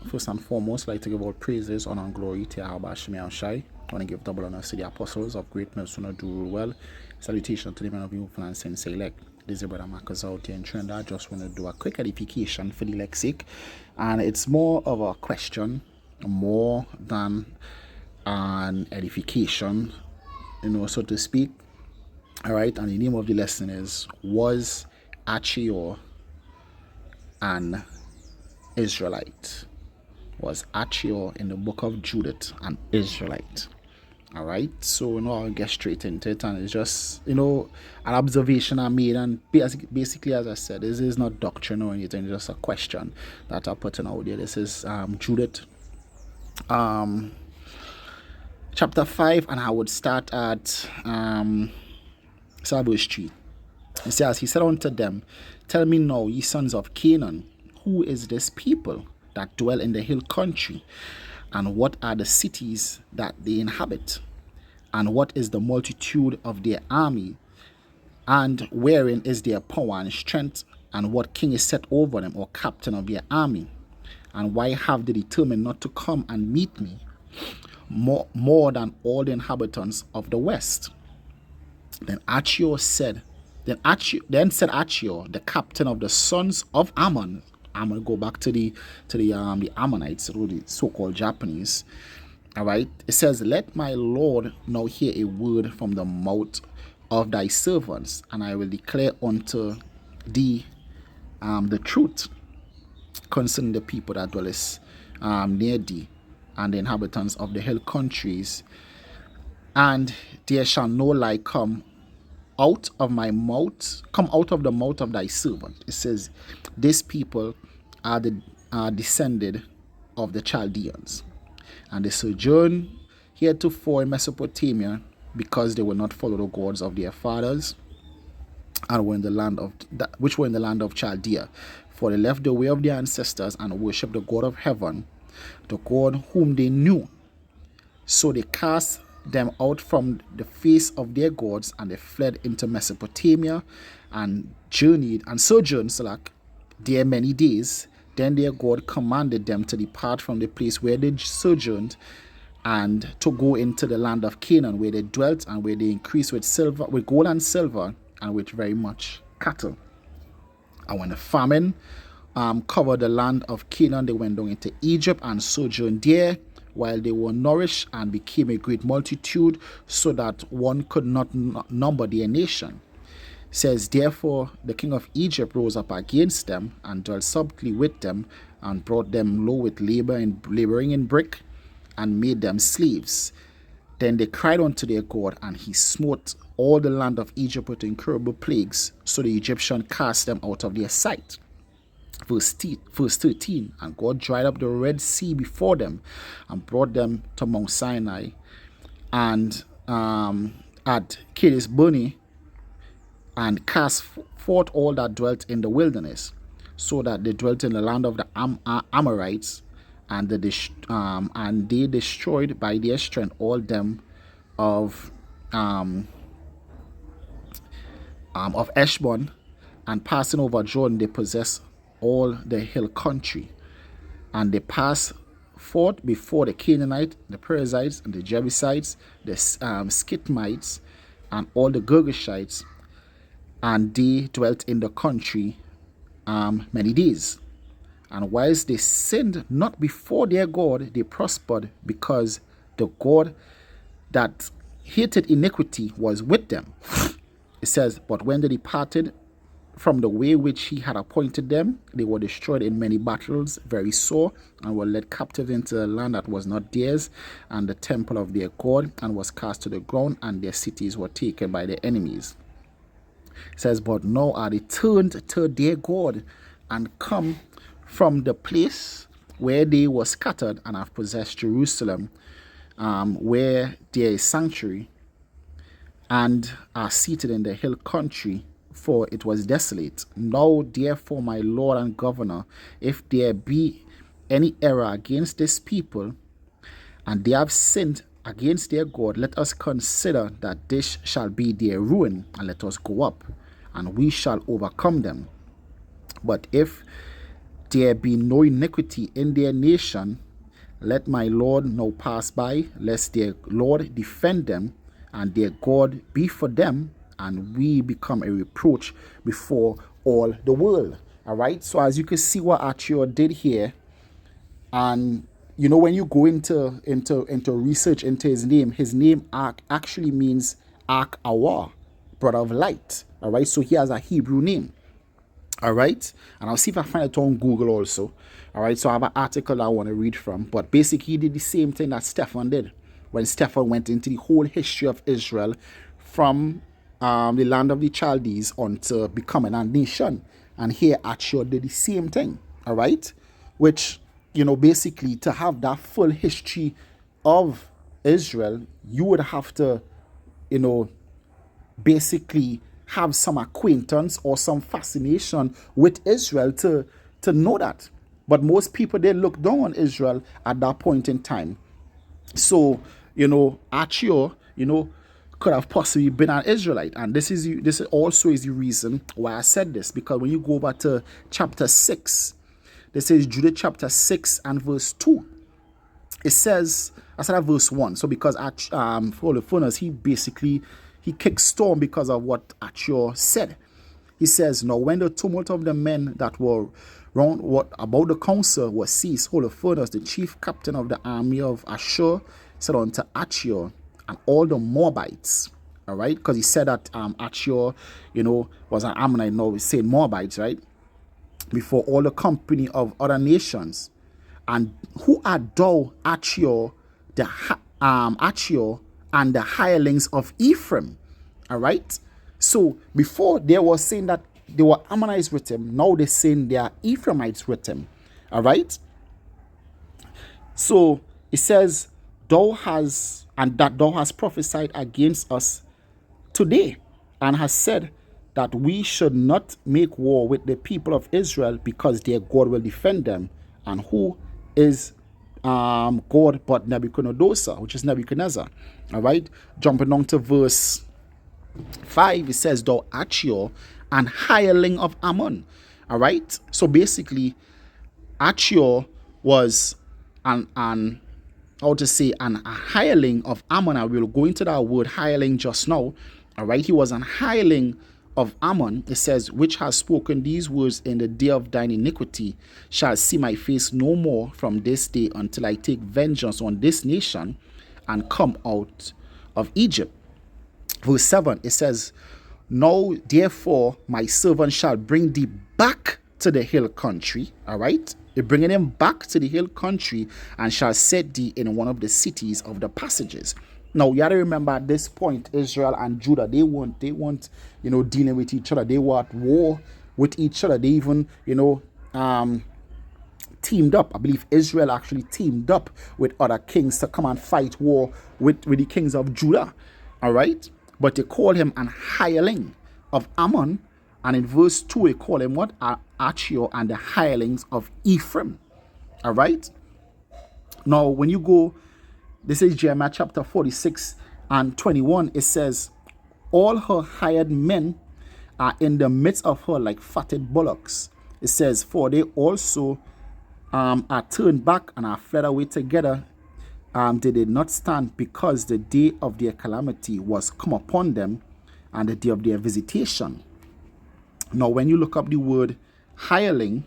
First and foremost, I'd like to give all praises, honor, and glory to Yahweh Shemi Shai. I want to give double honor to the apostles of greatness who not do well. Salutation to the men of Youthful and Sense elect. This is Brother Marcus out here in Trinidad. I just want to do a quick edification for the lexic. And it's more of a question, more than an edification, so to speak. All right, and the name of the lesson is, was Achior an Israelite? Was Achior in the book of Judith an Israelite? All right, so I'll get straight into it, and it's just an observation I made, and basically, as I said, this is not doctrine or anything, it's just a question that I'm putting out there. This is Judith chapter 5, and I would start at verse 3. It says, he said unto them, tell me now, ye sons of Canaan, who is this people that dwell in the hill country, and what are the cities that they inhabit, and what is the multitude of their army, and wherein is their power and strength, and what king is set over them, or captain of their army, and why have they determined not to come and meet me more than all the inhabitants of the west? Then said Achior, the captain of the sons of Ammon. I'm going to go back to the Ammonites, the so-called Japanese. All right. It says, let my Lord now hear a word from the mouth of thy servants, and I will declare unto thee the truth concerning the people that dwelleth near thee, and the inhabitants of the hill countries. And there shall no lie come out of the mouth of thy servant. It says, these people are descended of the Chaldeans, and they sojourn heretofore in Mesopotamia, because they will not follow the gods of their fathers, and were in the land of Chaldea. For they left the way of their ancestors and worshipped the God of heaven, the God whom they knew. So they cast them out from the face of their gods, and they fled into Mesopotamia, and sojourned there many days. Then their God commanded them to depart from the place where they sojourned, and to go into the land of Canaan, where they dwelt, and where they increased with gold and silver, and with very much cattle. And when the famine covered the land of Canaan, they went down into Egypt and sojourned there, while they were nourished and became a great multitude, so that one could not number their nation. It says, therefore the king of Egypt rose up against them, and dwelt subtly with them, and brought them low with laboring in brick, and made them slaves. Then they cried unto their God, and he smote all the land of Egypt with incurable plagues, so the Egyptians cast them out of their sight. Verse 13, and God dried up the Red Sea before them, and brought them to Mount Sinai, and at Kadesh Barnea, and cast forth all that dwelt in the wilderness, so that they dwelt in the land of the Amorites, and they destroyed by their strength all them of Eshbon, and passing over Jordan, they possessed all the hill country, and they passed forth before the Canaanites, the Perizzites, and the Jebusites, the Skitmites, and all the Girgashites, and they dwelt in the country many days. And whilst they sinned not before their God, they prospered, because the God that hated iniquity was with them. It says, but when they departed from the way which he had appointed them, they were destroyed in many battles, very sore, and were led captive into a land that was not theirs, and the temple of their God, and was cast to the ground, and their cities were taken by their enemies. It says, but now are they turned to their God, and come from the place where they were scattered, and have possessed Jerusalem, where there is sanctuary, and are seated in the hill country, for it was desolate. Now therefore, my Lord and Governor, if there be any error against this people, and they have sinned against their God, let us consider that this shall be their ruin, and let us go up, and we shall overcome them. But if there be no iniquity in their nation, let my Lord now pass by, lest their Lord defend them, and their God be for them, and we become a reproach before all the world. All right. So as you can see what Achior did here, and when you go into research into his name actually means Achior, brother of light. All right. So he has a Hebrew name. All right, and I'll see if I find it on Google also. All right, so I have an article I want to read from, but basically he did the same thing that Stephen did when Stephen went into the whole history of Israel from the land of the Chaldees onto becoming a nation. And here Achior did the same thing. All right, which basically to have that full history of Israel, you would have to basically have some acquaintance or some fascination with Israel to know that. But most people, they look down on Israel at that point in time. So, Achior, could have possibly been an Israelite. And this also is the reason why I said this, because when you go over to chapter 6, this is Judah chapter 6 and verse 2. It says, I said that verse 1. So because for the funnels, he kicked storm because of what Achior said. He says, now when the tumult of the men that were round about the council was ceased, Holofernes, the chief captain of the army of Ashur, said unto Achior and all the Moabites, all right, because he said that Achior, was an Ammonite. Now he's saying Moabites, right, before all the company of other nations. And who art thou, Achior, Achior, and the hirelings of Ephraim? All right. So before they were saying that they were Ammonites with him, now they're saying they are Ephraimites with him. All right. So it says, thou hast prophesied against us today, and has said that we should not make war with the people of Israel, because their God will defend them. And who is God but Nebuchadnezzar, which is Nebuchadnezzar. All right, jumping on to verse 5, it says, thou Achior, and hireling of Ammon. All right, so basically Achior was a hireling of Ammon. I will go into that word hireling just now. All right, he was an hireling of Ammon. It says, which has spoken these words in the day of thine iniquity, shall see my face no more from this day until I take vengeance on this nation and come out of Egypt. Verse 7, it says, now therefore my servant shall bring thee back to the hill country. All right, you're bringing him back to the hill country, and shall set thee in one of the cities of the passages. Now you got to remember, at this point, Israel and Judah, they weren't dealing with each other. They were at war with each other. They even teamed up. I believe Israel actually teamed up with other kings to come and fight war with the kings of Judah. All right, but they call him an hireling of Ammon, and in verse 2 they call him what? Achior and the hirelings of Ephraim. All right. Now when you go, this is Jeremiah chapter 46 and 21. It says, all her hired men are in the midst of her like fatted bullocks. It says, for they also are turned back and are fled away together. They did not stand, because the day of their calamity was come upon them, and the day of their visitation. Now when you look up the word hireling,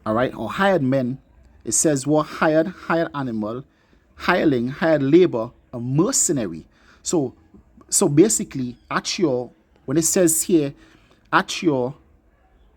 all right, or hired men, it says what? Hired animal, hireling, hired labor, a mercenary. So basically Achior, when it says here Achior,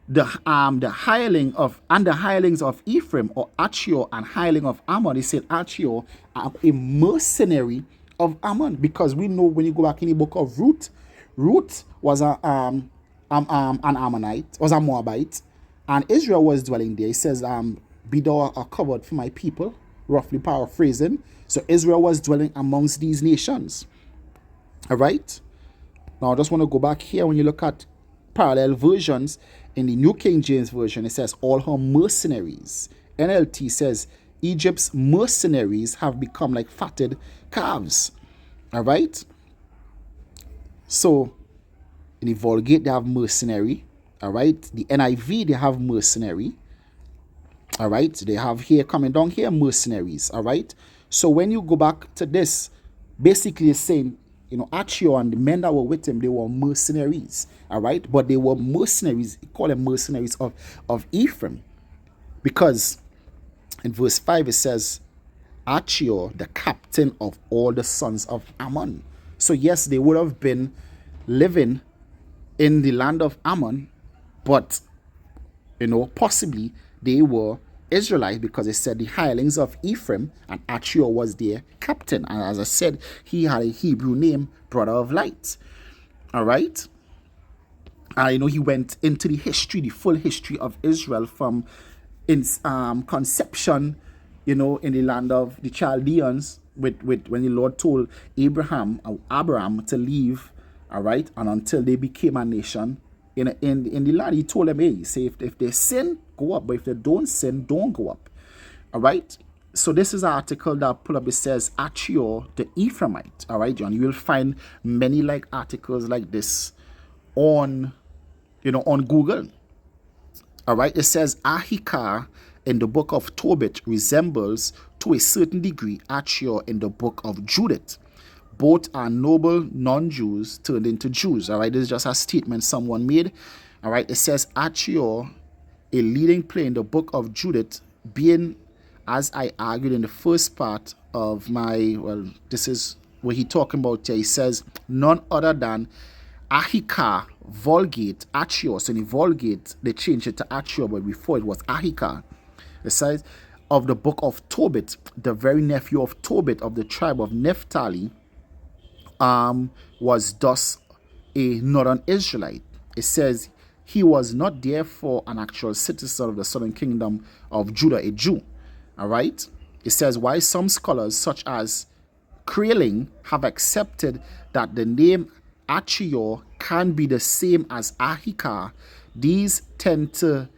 the hireling of, and the hirelings of Ephraim, or Achior and hireling of Ammon, they said Achior, a mercenary of Ammon, because we know when you go back in the book of Ruth was an Ammonite, was a Moabite, and Israel was dwelling there. It says, be thou covered for my people, roughly paraphrasing. So Israel was dwelling amongst these nations. All right. Now I just want to go back here. When you look at parallel versions, in the New King James Version, it says all her mercenaries. NLT says Egypt's mercenaries have become like fatted calves. All right. So in the Vulgate they have mercenary, All right. The NIV, they have mercenary. All right. They have here coming down here mercenaries. All right. So when you go back to this, basically it's saying, Achior and the men that were with him, they were mercenaries. All right. But they were mercenaries, call them mercenaries of Ephraim. Because in verse 5 it says, Achior, the captain of all the sons of Ammon. So yes, they would have been living in the land of Ammon, but possibly they were Israelites, because it said the hirelings of Ephraim, and Achior was their captain. And as I said, he had a Hebrew name, brother of light. All right. He went into the full history of Israel from conception, in the land of the Chaldeans, with when the Lord told Abraham to leave, all right, and until they became a nation in the land. He told them, hey, say if they sin, go up, but if they don't sin, don't go up. All right. So this is an article that I pull up. It says Achior the Ephraimite. All right, John. You will find many like articles like this on Google. All right. It says Ahikar in the book of Tobit resembles to a certain degree Achior in the book of Judith. Both are noble non-Jews turned into Jews. All right. This is just a statement someone made. All right. It says Achior, a leading player in the book of Judith, being, as I argued in the first part of my, this is what he talking about here. He says none other than Ahikar, Vulgate, Achior. So in the Vulgate, they changed it to Achior, but before it was Ahikar. It says of the book of Tobit, the very nephew of Tobit of the tribe of Naphtali, was thus a northern Israelite. It says he was not therefore an actual citizen of the southern kingdom of Judah, a Jew. All right. It says why some scholars such as Kraling have accepted that the name Achior can be the same as Ahikar. These tend to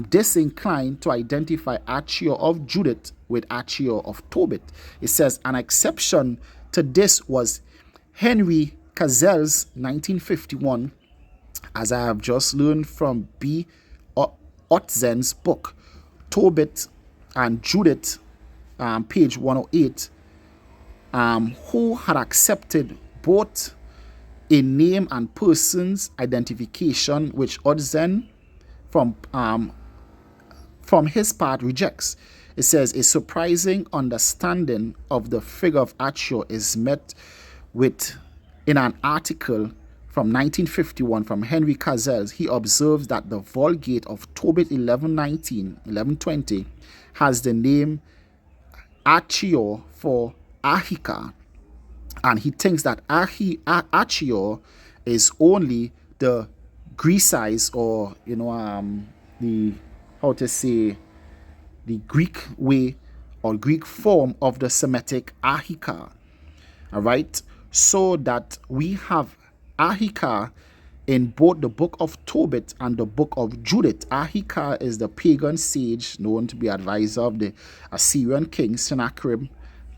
disinclined to identify Achior of Judith with Achior of Tobit. It says an exception to this was Henry Cazell's 1951, as I have just learned from B. Otzen's book, Tobit and Judith, page 108, who had accepted both a name and person's identification, which Otzen from his part rejects. It says a surprising understanding of the figure of Achior is met with in an article from 1951 from Henry Cazell. He observes that the Vulgate of Tobit 1120 has the name Achior for Ahikar, and he thinks that Achior is only the Grecized, or the Greek way or Greek form of the Semitic Ahikar. All right, so that we have Ahikar in both the book of Tobit and the book of Judith. Ahikar is the pagan sage known to be advisor of the Assyrian king Sennacherib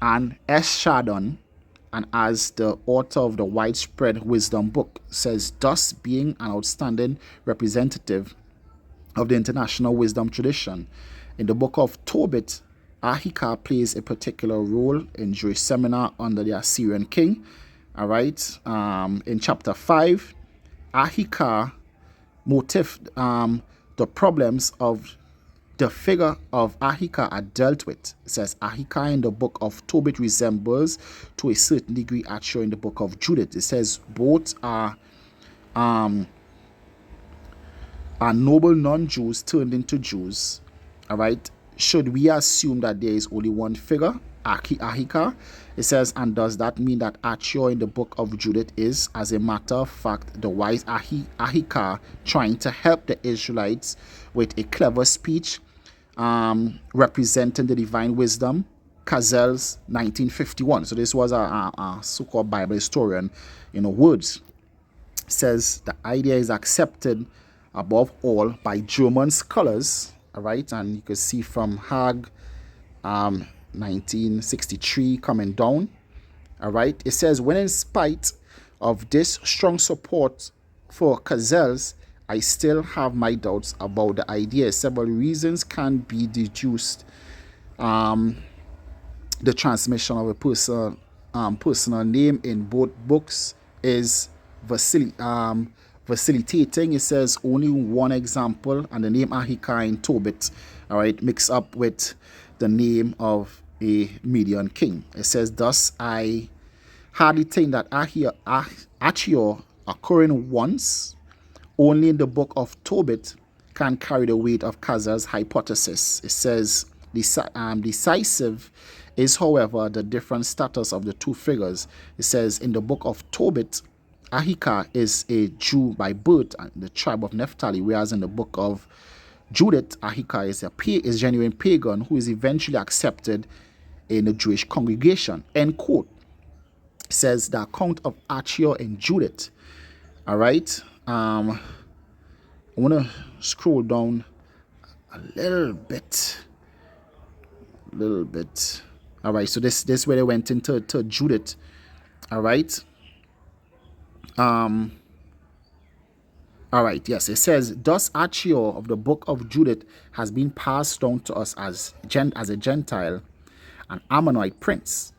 and Esarhaddon, and as the author of the widespread wisdom book, says thus being an outstanding representative of the international wisdom tradition. In the book of Tobit, Ahikar plays a particular role in Jewish seminar under the Assyrian king. All right. In chapter 5, Ahikar motif, the problems of the figure of Ahikar are dealt with. It says Ahikar in the book of Tobit resembles to a certain degree Achior in the book of Judith. It says both are noble non-Jews turned into Jews. All right. Should we assume that there is only one figure, Ahikar? It says, and does that mean that Achior in the book of Judith is, as a matter of fact, the wise Ahikar trying to help the Israelites with a clever speech, representing the divine wisdom? Cazell's 1951. So this was a so-called Bible historian, words. It says the idea is accepted above all by German scholars. All right, and you can see from Haag, 1963 coming down. All right, it says when in spite of this strong support for Cazels, I still have my doubts about the idea. Several reasons can be deduced. The transmission of a personal name in both books is facilitating. It says only one example, and the name Ahikar in Tobit, all right, mixed up with the name of a Median king. It says, thus I hardly think that Achior occurring once only in the book of Tobit can carry the weight of Kazar's hypothesis. It says, decisive is, however, the different status of the two figures. It says, in the book of Tobit, Ahikar is a Jew by birth and the tribe of Naphtali, whereas in the book of Judith, Ahikar is a genuine pagan who is eventually accepted in the Jewish congregation. End quote. It says the account of Achior and Judith. All right. I want to scroll down a little bit. All right, so this is where they went into Judith. All right. All right, yes, it says, thus Achior of the book of Judith has been passed down to us as a Gentile, an Ammonite prince,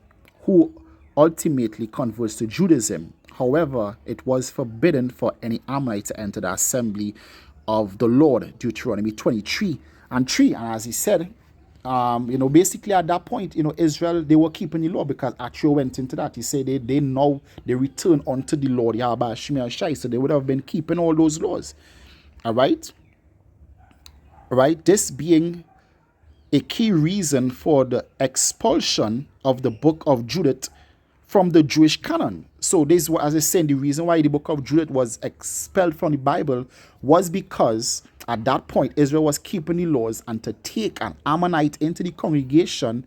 who ultimately converts to Judaism. However, it was forbidden for any Ammonite to enter the assembly of the Lord, Deuteronomy 23 and 3. And as he said, basically at that point, Israel, they were keeping the law because Achior went into that. He said they return unto the Lord, Yahweh Shemi Shai. So they would have been keeping all those laws. All right. This being a key reason for the expulsion of the book of Judith from the Jewish canon. So this, as I said, the reason why the book of Judith was expelled from the Bible was because at that point Israel was keeping the laws, and to take an Ammonite into the congregation,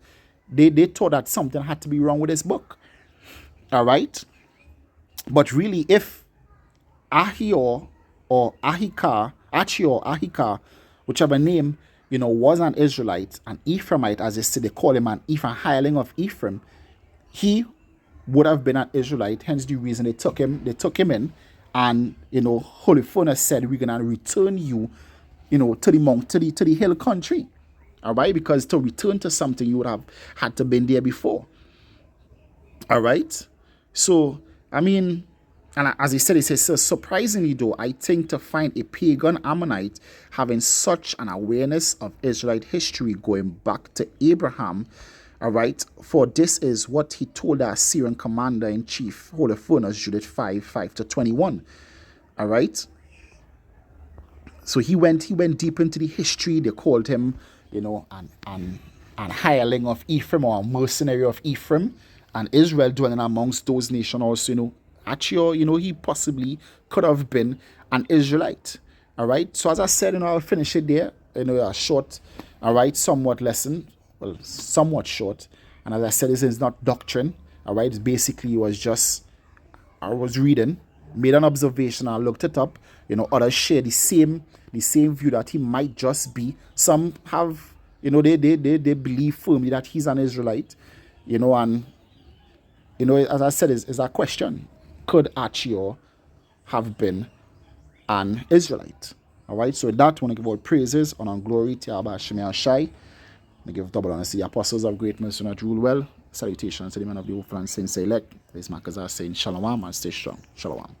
they thought that something had to be wrong with this book. All right. But really, if Achior or Ahikar, whichever name, was an Israelite, an Ephraimite, as they say, they call him an hireling of Ephraim, he would have been an Israelite. Hence the reason they took him in, and Holy Furnace said, we're gonna return you, to the hill country. All right, because to return to something, you would have had to been there before. All right, so I mean, and as he said, so surprisingly though, I think to find a pagan Ammonite having such an awareness of Israelite history going back to Abraham. All right, for this is what he told the Assyrian commander-in-chief, Holy Furnace, Judith 5:5-21. All right, so he went deep into the history. They called him, an hireling of Ephraim, or a mercenary of Ephraim, and Israel dwelling amongst those nations also. Achior, he possibly could have been an Israelite. All right, so as I said, I'll finish it there. A short, all right, somewhat lesson. Well, somewhat short, and as I said, this is not doctrine. All right, it's basically I was reading, made an observation, I looked it up. Others share the same view that he might just be. Some have, they believe firmly that he's an Israelite. And as I said, is a question: could Achior have been an Israelite? All right, so with that, I want to give all praises, honor, and glory to Yahweh Shemi Shai. I give double honor to the apostles of great mercy not rule well. Salutations to the man of the hopeful and saints elect. This Marcus are saying shalom and stay strong. Shalom.